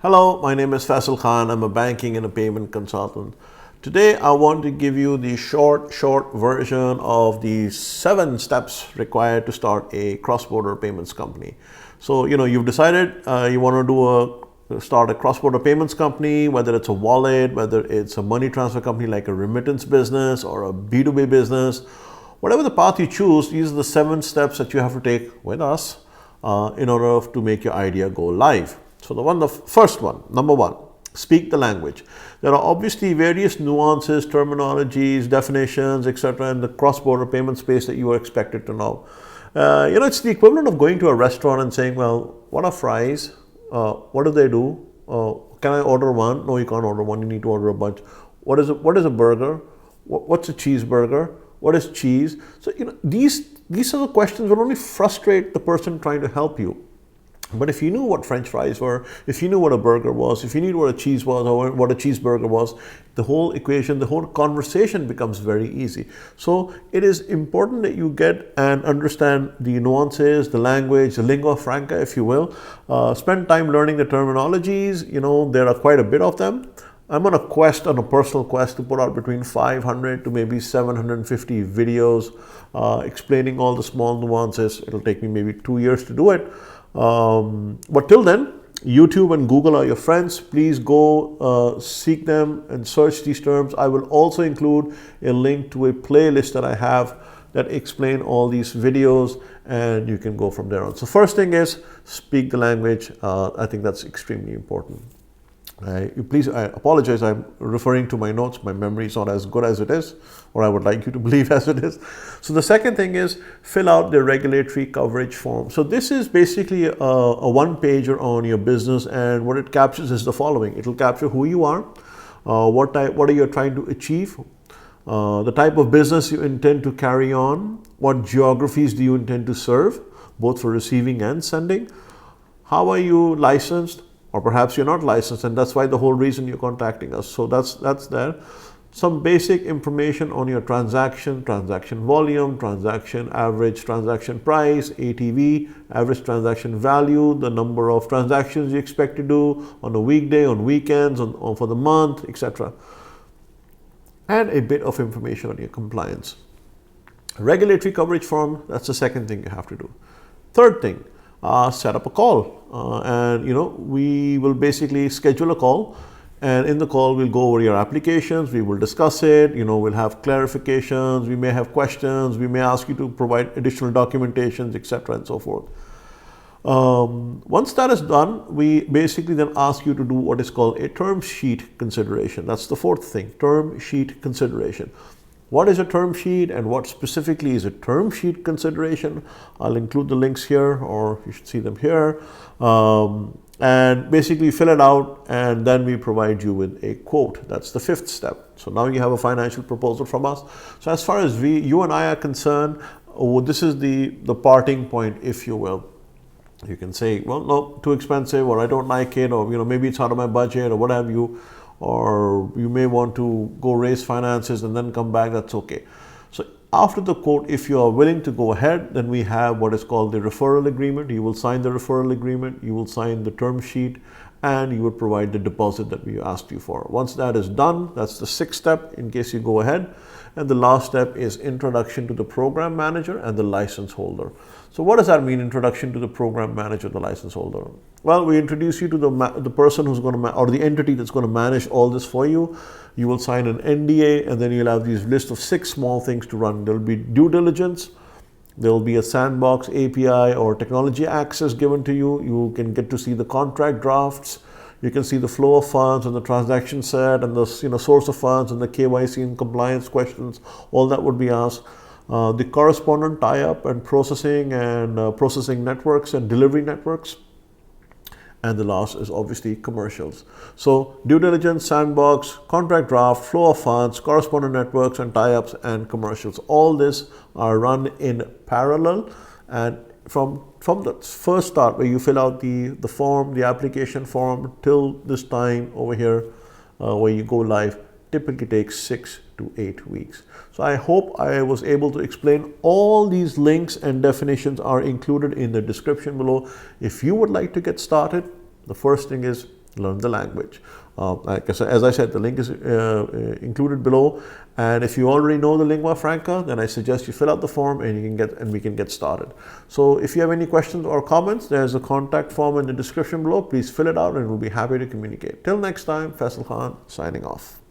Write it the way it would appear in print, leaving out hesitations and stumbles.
Hello, my name is Faisal Khan. I'm a banking and a payment consultant. Today, I want to give you the short version of the 7 steps required to start a cross-border payments company. So, you've decided you want to start a cross-border payments company, whether it's a wallet, whether it's a money transfer company like a remittance business or a B2B business. Whatever the path you choose, these are the 7 steps that you have to take with us in order to make your idea go live. So the first one, number 1, speak the language. There are obviously various nuances, terminologies, definitions, etc. in the cross-border payment space that you are expected to know. It's the equivalent of going to a restaurant and saying, well, what are fries? What do they do? Can I order one? No, you can't order one. You need to order a bunch. What is a burger? What's a cheeseburger? What is cheese? So, these are the questions will only frustrate the person trying to help you. But if you knew what French fries were, if you knew what a burger was, if you knew what a cheese was or what a cheeseburger was, the whole equation, the whole conversation becomes very easy. So it is important that you get and understand the nuances, the language, the lingua franca, if you will. Spend time learning the terminologies. There are quite a bit of them. I'm on a personal quest to put out between 500 to maybe 750 videos explaining all the small nuances. It'll take me maybe 2 years to do it. But till then, YouTube and Google are your friends. Please go seek them and search these terms. I will also include a link to a playlist that I have that explain all these videos, and you can go from there on. So first thing is speak the language. I think that's extremely important. I apologize, I'm referring to my notes. My memory is not as good as it is, or I would like you to believe as it is. So the second thing is fill out the regulatory coverage form. So this is basically a one-pager on your business, and what it captures is the following. It will capture who you are, what are you trying to achieve, the type of business you intend to carry on, what geographies do you intend to serve, both for receiving and sending, how are you licensed, or perhaps you're not licensed, and that's why the whole reason you're contacting us. So that's there. Some basic information on your transaction volume, transaction average, transaction price, ATV, average transaction value, the number of transactions you expect to do on a weekday, on weekends, or for the month, etc. And a bit of information on your compliance. Regulatory coverage form, that's the second thing you have to do. Third thing, set up a call. And we will basically schedule a call, and in the call we'll go over your applications, we will discuss it, we'll have clarifications, we may have questions, we may ask you to provide additional documentations, etc. and so forth. Once that is done, we basically then ask you to do what is called a term sheet consideration. That's the fourth thing, term sheet consideration. What is a term sheet and what specifically is a term sheet consideration? I'll include the links here, or you should see them here. And basically fill it out, and then we provide you with a quote. That's the 5th step. So now you have a financial proposal from us. So as far as you and I are concerned, this is the parting point, if you will. You can say, well, no, too expensive, or I don't like it, or maybe it's out of my budget, or what have you. Or you may want to go raise finances and then come back, that's okay. So after the quote, if you are willing to go ahead, then we have what is called the referral agreement. You will sign the referral agreement, you will sign the term sheet, and you will provide the deposit that we asked you for. Once that is done, that's the 6th step in case you go ahead. And the last step is introduction to the program manager and the license holder. So what does that mean, introduction to the program manager, the license holder? Well, we introduce you to the person who's going to, or the entity that's going to manage all this for you. You will sign an NDA, and then you'll have these list of 6 small things to run. There'll be due diligence. There will be a sandbox API or technology access given to you. You can get to see the contract drafts. You can see the flow of funds and the transaction set and the source of funds and the KYC and compliance questions. All that would be asked. The correspondent tie-up and processing networks and delivery networks. And the last is obviously commercials. So due diligence, sandbox, contract draft, flow of funds, correspondent networks and tie-ups and commercials. All this are run in parallel, and from the first start where you fill out the form, the application form, till this time over here where you go live, typically takes 6 to 8 weeks. So I hope I was able to explain. All these links and definitions are included in the description below. If you would like to get started, the first thing is learn the language. Like I said, as I said, the link is included below. And if you already know the lingua franca, then I suggest you fill out the form and we can get started. So if you have any questions or comments, there's a contact form in the description below. Please fill it out and we'll be happy to communicate. Till next time, Faisal Khan signing off.